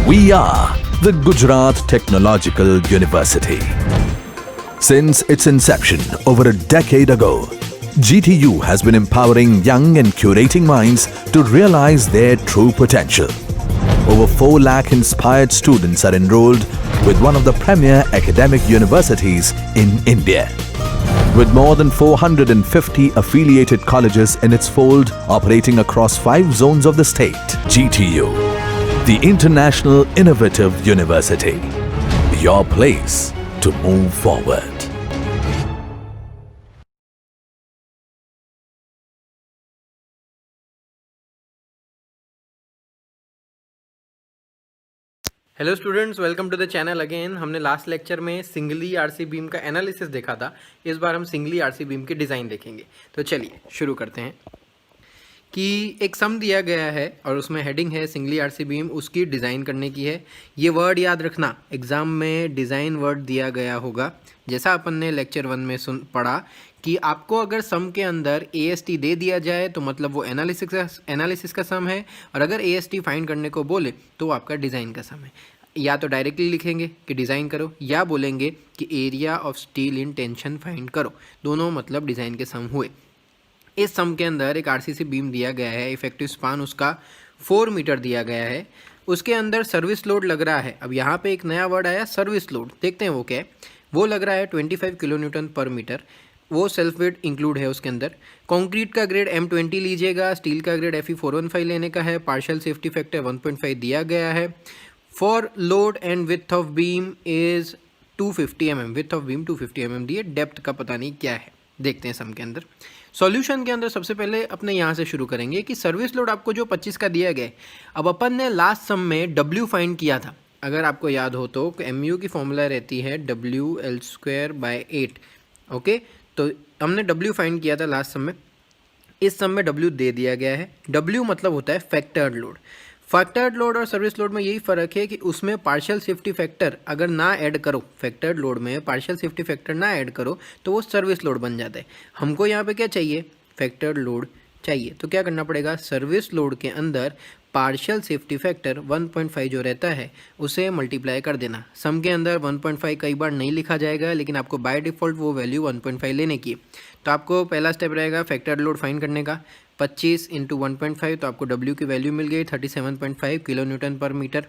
We are the Gujarat Technological University. Since its inception over a decade ago, GTU has been empowering young and curating minds to realize their true potential. Over 4 lakh inspired students are enrolled with one of the premier academic universities in India. With more than 450 affiliated colleges in its fold operating across 5 zones of the state, GTU, the International Innovative University, your place to move forward. Hello students, welcome to the channel again. हमने last lecture में singly RC beam का analysis देखा था। इस बार हम singly RC beam की design देखेंगे। तो चलिए शुरू करते हैं कि एक सम दिया गया है और उसमें हेडिंग है सिंगली आरसी बीम, उसकी डिज़ाइन करने की है। ये वर्ड याद रखना, एग्ज़ाम में डिज़ाइन वर्ड दिया गया होगा। जैसा अपन ने लेक्चर 1 में पढ़ा कि आपको अगर सम के अंदर AST दे दिया जाए तो मतलब वो एनालिसिस का सम है, और अगर AST फाइंड करने को बोले तो आपका डिज़ाइन का सम है। या तो डायरेक्टली लिखेंगे कि डिज़ाइन करो, या बोलेंगे कि area of steel in tension find करो। दोनों मतलब डिज़ाइन के सम हुए। इस सम के अंदर एक RCC बीम दिया गया है, इफेक्टिव स्पान उसका 4 मीटर दिया गया है। उसके अंदर सर्विस लोड लग रहा है। अब यहाँ पे एक नया वर्ड आया, सर्विस लोड। देखते हैं वो क्या है। वो लग रहा है 25 किलो न्यूटन पर मीटर। वो सेल्फ वेट इंक्लूड है उसके अंदर। कंक्रीट का ग्रेड M20 लीजिएगा, स्टील का ग्रेड Fe415 लेने का है। पार्शियल सेफ्टी फैक्टर 1.5 दिया गया है। For load and width of beam is 250 mm, width of beam 250 mm दिए। डेप्थ का पता नहीं क्या है, देखते हैं सम के अंदर। सॉल्यूशन के अंदर सबसे पहले अपने यहाँ से शुरू करेंगे कि सर्विस लोड आपको जो 25 का दिया गया है। अब अपन ने लास्ट सम में W फाइंड किया था, अगर आपको याद हो तो MU की फॉर्मूला रहती है WL²/8। ओके, तो हमने W फाइंड किया था लास्ट सम में। इस सम में W दे दिया गया है। W मतलब होता है फैक्टर्ड लोड। फैक्टर्ड लोड और सर्विस लोड में यही फ़र्क है कि उसमें पार्शियल सेफ्टी फैक्टर अगर ना ऐड करो, फैक्टर्ड लोड में पार्शियल सेफ्टी फैक्टर ना ऐड करो तो वो सर्विस लोड बन जाता है। हमको यहाँ पे क्या चाहिए, फैक्टर्ड लोड चाहिए। तो क्या करना पड़ेगा, सर्विस लोड के अंदर पार्शियल सेफ्टी फैक्टर 1.5 जो रहता है उसे मल्टीप्लाई कर देना। सम के अंदर 1.5 कई बार नहीं लिखा जाएगा, लेकिन आपको बाय डिफ़ॉल्ट वो वैल्यू 1.5 लेने की। तो आपको पहला स्टेप रहेगा फैक्टर्ड लोड फाइंड करने का। 25 × 1.5 तो आपको W की वैल्यू मिल गई 37.5 किलो न्यूटन पर मीटर।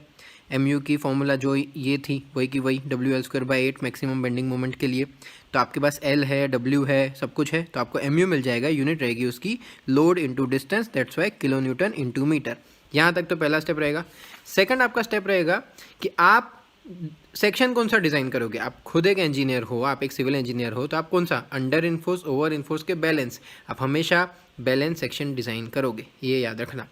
MU की फॉर्मूला जो ये थी वही की वही, WL²/8 मैक्सिमम बेंडिंग मोमेंट के लिए। तो आपके पास L है, W है, सब कुछ है, तो आपको MU मिल जाएगा। यूनिट रहेगी उसकी load into distance, that's why kilo newton into metre. यहाँ तक तो पहला स्टेप रहेगा। सेकंड आपका स्टेप रहेगा कि आप सेक्शन कौन सा डिज़ाइन करोगे। आप खुद एक इंजीनियर हो, आप एक सिविल इंजीनियर हो, तो आप कौन सा, अंडर इन्फोर्स, ओवर इन्फोर्स के बैलेंस, आप हमेशा बैलेंस सेक्शन डिज़ाइन करोगे, ये याद रखना।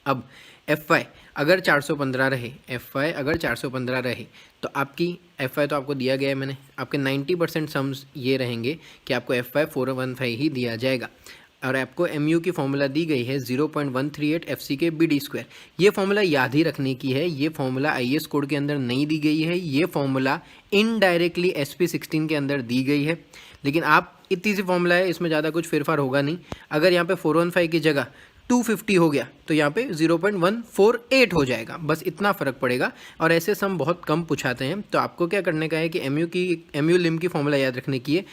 अब FY अगर 415 रहे, FY अगर 415 रहे तो आपकी FY तो आपको दिया गया है मैंने, आपके 90% सम्स ये रहेंगे कि आपको FY 415 ही दिया जाएगा। और आपको MU की फॉर्मूला दी गई है 0.138 FC के BD²। ये फॉर्मूला याद ही रखने की है। ये फॉर्मूला IS कोड के अंदर नहीं दी गई है, ये फॉर्मूला इनडायरेक्टली SP16 के अंदर दी गई है। लेकिन आप इतनी सी फॉर्मूला है, इसमें ज़्यादा कुछ फेरफार होगा नहीं। अगर यहाँ पे 415 की जगह 250 हो गया तो यहाँ पे 0.148 हो जाएगा, बस इतना फ़र्क पड़ेगा। और ऐसे सम बहुत कम पूछाते हैं। तो आपको क्या करने का है कि MU लिम की फॉर्मूला याद रखने की है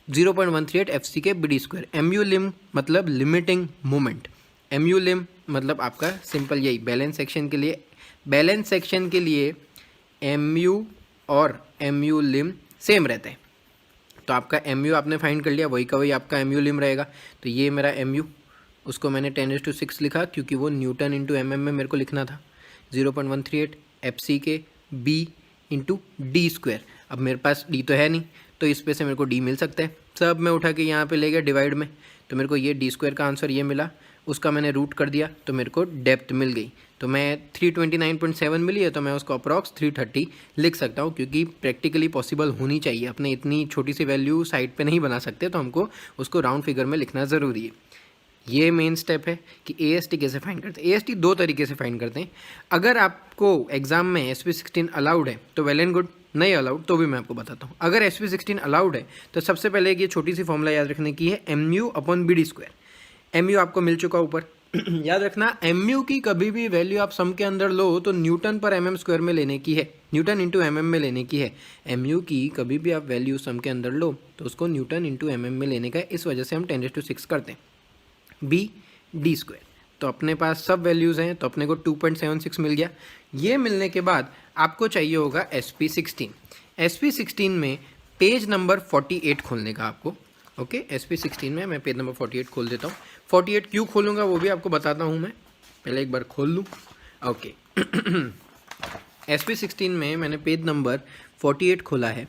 0.138 FC के BD²। MU लिम मतलब लिमिटिंग मोमेंट। MU लिम मतलब आपका सिंपल यही, बैलेंस सेक्शन के लिए, बैलेंस सेक्शन के लिए MU और MU लिम सेम रहते हैं। तो आपका MU आपने फाइंड कर लिया, वही का वही आपका MU लिम रहेगा। तो ये मेरा MU, उसको मैंने 10⁶ लिखा क्योंकि वो न्यूटन इंटू mm में मेरे को लिखना था। 0.138 FC के B इंटू D²। अब मेरे पास D तो है नहीं, तो इस पे से मेरे को D मिल सकता है। सब मैं उठा के यहाँ पे ले गया डिवाइड में, तो मेरे को ये D² का आंसर ये मिला। उसका मैंने रूट कर दिया तो मेरे को डेप्थ मिल गई। तो मैं 329.7 मिली है, तो मैं उसको अप्रॉक्स 330 लिख सकता हूँ, क्योंकि प्रैक्टिकली पॉसिबल होनी चाहिए। अपने इतनी छोटी सी वैल्यू साइड पे नहीं बना सकते, तो हमको उसको राउंड फिगर में लिखना ज़रूरी है। ये मेन स्टेप है कि AST कैसे फाइंड करते हैं। AST 2 तरीके से फाइंड करते हैं। अगर आपको एग्जाम में SP16 अलाउड है तो वेल एंड गुड, नहीं अलाउड तो भी मैं आपको बताता हूँ। अगर SP16 अलाउड है तो सबसे पहले एक ये छोटी सी फॉर्मूला याद रखने की है, MU/BD²। MU आपको मिल चुका ऊपर याद रखना mu की कभी भी वैल्यू आप सम के अंदर लो तो न्यूटन पर mm स्क्वायर में लेने की है, न्यूटन इंटू mm में लेने की है। mu की कभी भी आप वैल्यू सम के अंदर लो तो उसको न्यूटन इंटू mm में लेने का है, इस वजह से हम 10⁶ करते हैं। b d स्क्वायर, तो अपने पास सब वैल्यूज़ हैं तो अपने को 2.76 मिल गया। ये मिलने के बाद आपको चाहिए होगा SP16। SP16 में पेज नंबर 48 खोलने का आपको। ओके, SP16 में मैं पेज नंबर 48 खोल देता हूँ। 48 क्यों खोलूँगा वो भी आपको बताता हूँ मैं, पहले एक बार खोल लूँ। ओके SP16 में मैंने पेज नंबर 48 खोला है।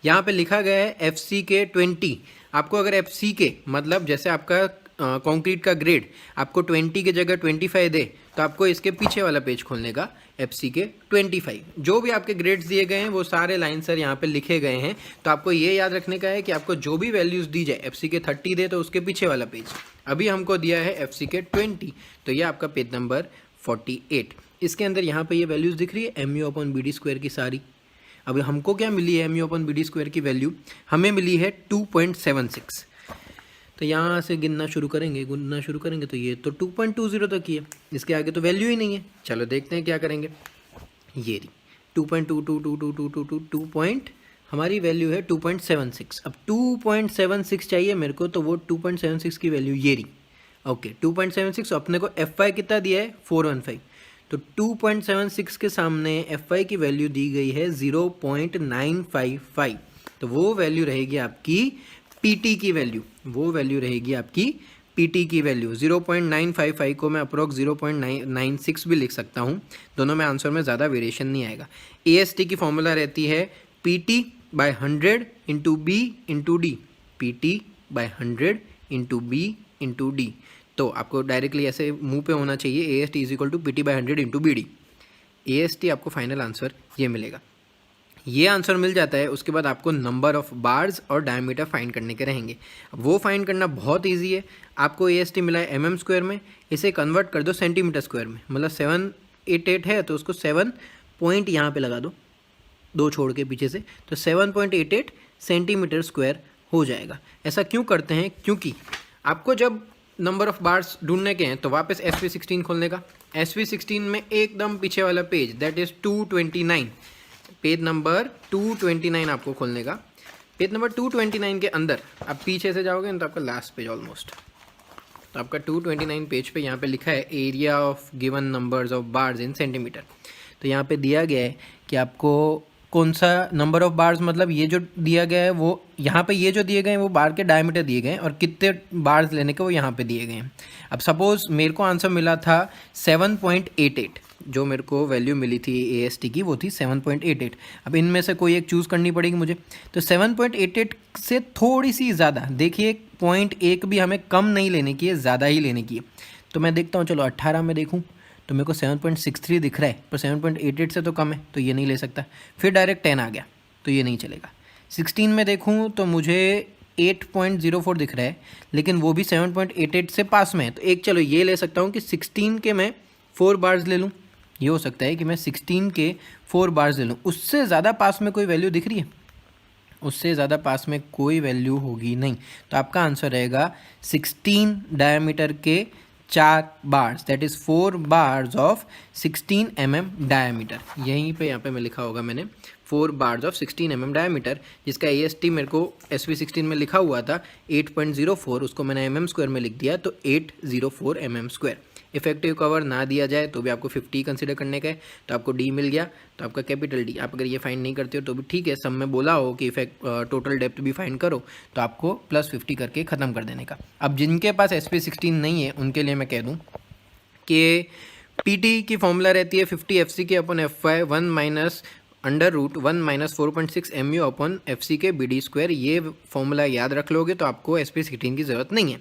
यहाँ पे लिखा गया है FCK 20। आपको अगर FCK मतलब जैसे आपका कंक्रीट का ग्रेड आपको 20 की जगह 25 दे तो आपको इसके पीछे वाला पेज खोलने का FCK 25। जो भी आपके ग्रेड्स दिए गए हैं वो सारे लाइन सर यहाँ पे लिखे गए हैं, तो आपको ये याद रखने का है कि आपको जो भी वैल्यूज़ दी जाए FCK 30 दे तो उसके पीछे वाला पेज। अभी हमको दिया है FCK 20, तो ये आपका पेज नंबर 48। इसके अंदर यहाँ पे ये वैल्यूज़ दिख रही है mu/BD² की सारी। अभी हमको क्या मिली है mu/BD² की वैल्यू, हमें मिली है 2.76। तो यहाँ से गुनना शुरू करेंगे तो ये तो 2.20 तक ही है, इसके आगे तो वैल्यू ही नहीं है। चलो देखते हैं क्या करेंगे। ये रही 2.222222 हमारी वैल्यू है 2.76। अब 2.76 चाहिए मेरे को, तो वो 2.76 की वैल्यू ये रही। ओके 2.76, अपने को FY कितना दिया है 415, तो 2.76 के सामने FY की वैल्यू दी गई है 0.955, तो वो वैल्यू रहेगी आपकी PT की वैल्यू, वो वैल्यू रहेगी आपकी PT की वैल्यू। 0.955 को मैं अप्रोक्स 0.996 भी लिख सकता हूँ, दोनों में आंसर में ज़्यादा वेरिएशन नहीं आएगा। AST की फॉर्मूला रहती है PT/100 into B into D, PT/100 into B into D। तो आपको डायरेक्टली ऐसे मुंह पे होना चाहिए AST = PT/100 into BD। AST आपको फाइनल आंसर ये मिलेगा। ये आंसर मिल जाता है, उसके बाद आपको नंबर ऑफ बार्स और डायमीटर फाइंड करने के रहेंगे। वो फाइंड करना बहुत इजी है। आपको AST मिला है mm² में, इसे कन्वर्ट कर दो सेंटीमीटर² में, मतलब 788 है तो उसको 7 पॉइंट यहाँ पे लगा दो, 2 छोड़ के पीछे से, तो 7.88 सेंटीमीटर² हो जाएगा। ऐसा क्यों करते हैं, क्योंकि आपको जब नंबर ऑफ बार्स ढूंढने के हैं तो वापस SP16 खोलने का। SP16 में एकदम पीछे वाला page, that is 229, page number 229 आपको खोलने का। पेज नंबर 229 के अंदर आप पीछे से जाओगे तो आपका लास्ट पेज ऑलमोस्ट, तो आपका 229 पेज पे यहाँ पे लिखा है area of given numbers of bars in centimetre. तो यहाँ पे दिया गया है कि आपको कौन सा नंबर ऑफ बार्स, मतलब ये जो दिया गया है वो यहाँ पे, ये जो दिए गए हैं वो बार के डायमीटर दिए गए हैं और कितने बार्स लेने के वो यहाँ पे दिए गए हैं। अब सपोज़ मेरे को आंसर मिला था 7.88, जो मेरे को वैल्यू मिली थी AST की वो थी 7.88। अब इनमें से कोई एक चूज़ करनी पड़ेगी मुझे, तो 7.88 से थोड़ी सी ज़्यादा, देखिए 0.1 भी हमें कम नहीं लेने की है, ज़्यादा ही लेने की है। तो मैं देखता हूँ, चलो 18 में देखूँ तो मेरे को 7.63 दिख रहा है, पर 7.88 से तो कम है तो ये नहीं ले सकता। फिर डायरेक्ट 10 आ गया तो ये नहीं चलेगा। 16 में देखूँ तो मुझे 8.04 दिख रहा है, लेकिन वो भी 7.88 से पास में है, तो एक चलो ये ले सकता हूँ कि 16 के मैं 4 बार्स ले लूँ। ये हो सकता है कि मैं 16 के 4 बार्स ले लूँ। उससे ज़्यादा पास में कोई वैल्यू दिख रही है? उससे ज़्यादा पास में कोई वैल्यू होगी नहीं, तो आपका आंसर रहेगा 16 डायमीटर के 4 bars, that is 4 bars of 16 mm diameter. यहीं पे यहाँ पे मैं लिखा होगा मैंने 4 बार्स ऑफ 16 mm डायमीटर, जिसका AST मेरे को SP16 में लिखा हुआ था 8.04, उसको मैंने mm² में लिख दिया तो 804 mm²। इफेक्टिव कवर ना दिया जाए तो भी आपको 50 कंसिडर करने का है, तो आपको D मिल गया, तो आपका कैपिटल D। आप अगर ये फाइंड नहीं करते हो तो भी ठीक है, सब में बोला हो कि टोटल डेप्थ भी फाइंड करो तो आपको +50 करके ख़त्म कर देने का। अब जिनके पास SP16 नहीं है उनके लिए मैं कह दूँ कि PT की फॉर्मूला रहती है 50 FCK/FY 1 √1 -4.6 mu/FCK BD²। ये फॉर्मूला याद रख लोगे तो आपको SP16 की ज़रूरत नहीं है।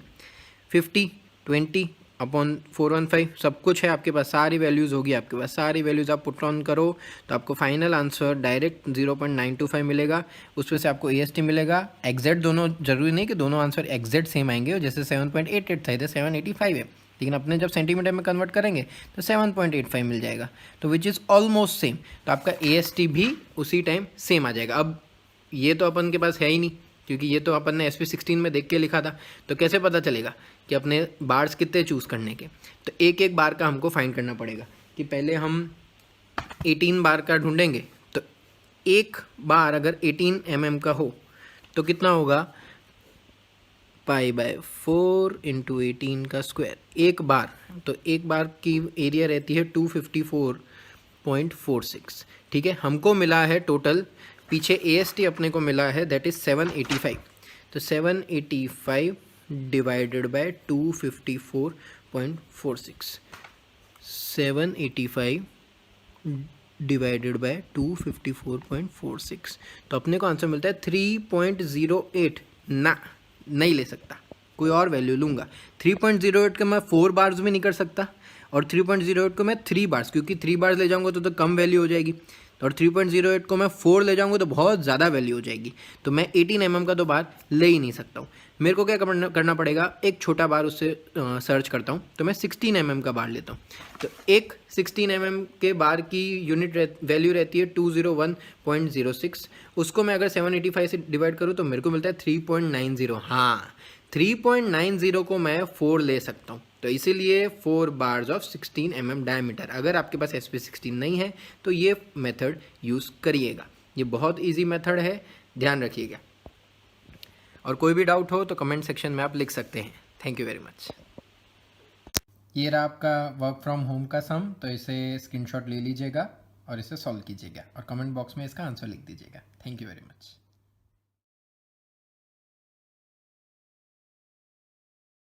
50 20/415 सब कुछ है आपके पास, सारी वैल्यूज़ होगी आपके पास, सारी वैल्यूज़ आप पुट ऑन करो तो आपको फाइनल आंसर डायरेक्ट 0.925 मिलेगा। उसमें से आपको AST मिलेगा। एग्जैक्ट दोनों, जरूरी नहीं कि दोनों आंसर एग्जैक्ट सेम आएंगे, जैसे 7.88 था इधर 785 है, लेकिन अपने जब सेंटीमीटर में कन्वर्ट करेंगे तो 7.85 मिल जाएगा, तो विच इज़ ऑलमोस्ट सेम। तो आपका AST भी उसी टाइम सेम आ जाएगा। अब ये तो अपन के पास है ही नहीं क्योंकि ये तो अपन ने SP16 में देख के लिखा था, तो कैसे पता चलेगा कि अपने बार्स कितने चूज़ करने के। तो एक एक बार का हमको फाइंड करना पड़ेगा कि पहले हम 18 बार का ढूंढेंगे। तो एक बार अगर 18 mm का हो तो कितना होगा, π/4 × 18 का स्क्वायर एक बार। तो एक बार की एरिया रहती है 254.46। ठीक है, हमको मिला है टोटल, पीछे AST अपने को मिला है दैट इज़ 785। तो 785 डिवाइडेड बाय 254.46, 785 डिवाइडेड बाय 254.46, तो अपने को आंसर मिलता है 3.08। ना, नहीं ले सकता, कोई और वैल्यू लूँगा। 3.08 का मैं 4 बार्स भी नहीं कर सकता, और 3.08 को मैं 3 बार्स, क्योंकि 3 बार्स ले जाऊँगा तो कम वैल्यू हो जाएगी, और 3.08 को मैं 4 ले जाऊँगा तो बहुत ज़्यादा वैल्यू हो जाएगी। तो मैं 18 mm का तो बार ले ही नहीं सकता हूँ। मेरे को क्या करना पड़ेगा, एक छोटा बार उससे सर्च करता हूँ। तो मैं 16 mm का बार लेता हूँ। तो एक 16 mm के बार की यूनिट वैल्यू रहती है 201.06। उसको मैं अगर 785 से डिवाइड करूँ तो मेरे को मिलता है 3.90। हाँ, 3.90 को मैं 4 ले सकता हूँ। तो इसीलिए 4 बार्स ऑफ 16 mm डायमीटर। अगर आपके पास SP16 नहीं है तो ये मेथड यूज़ करिएगा। ये बहुत इजी मेथड है, ध्यान रखिएगा। और कोई भी डाउट हो तो कमेंट सेक्शन में आप लिख सकते हैं। Thank you very much. ये रहा आपका वर्क फ्रॉम होम का सम, तो इसे स्क्रीनशॉट ले लीजिएगा और इसे सॉल्व कीजिएगा और कमेंट बॉक्स में इसका आंसर लिख दीजिएगा। Thank you very much.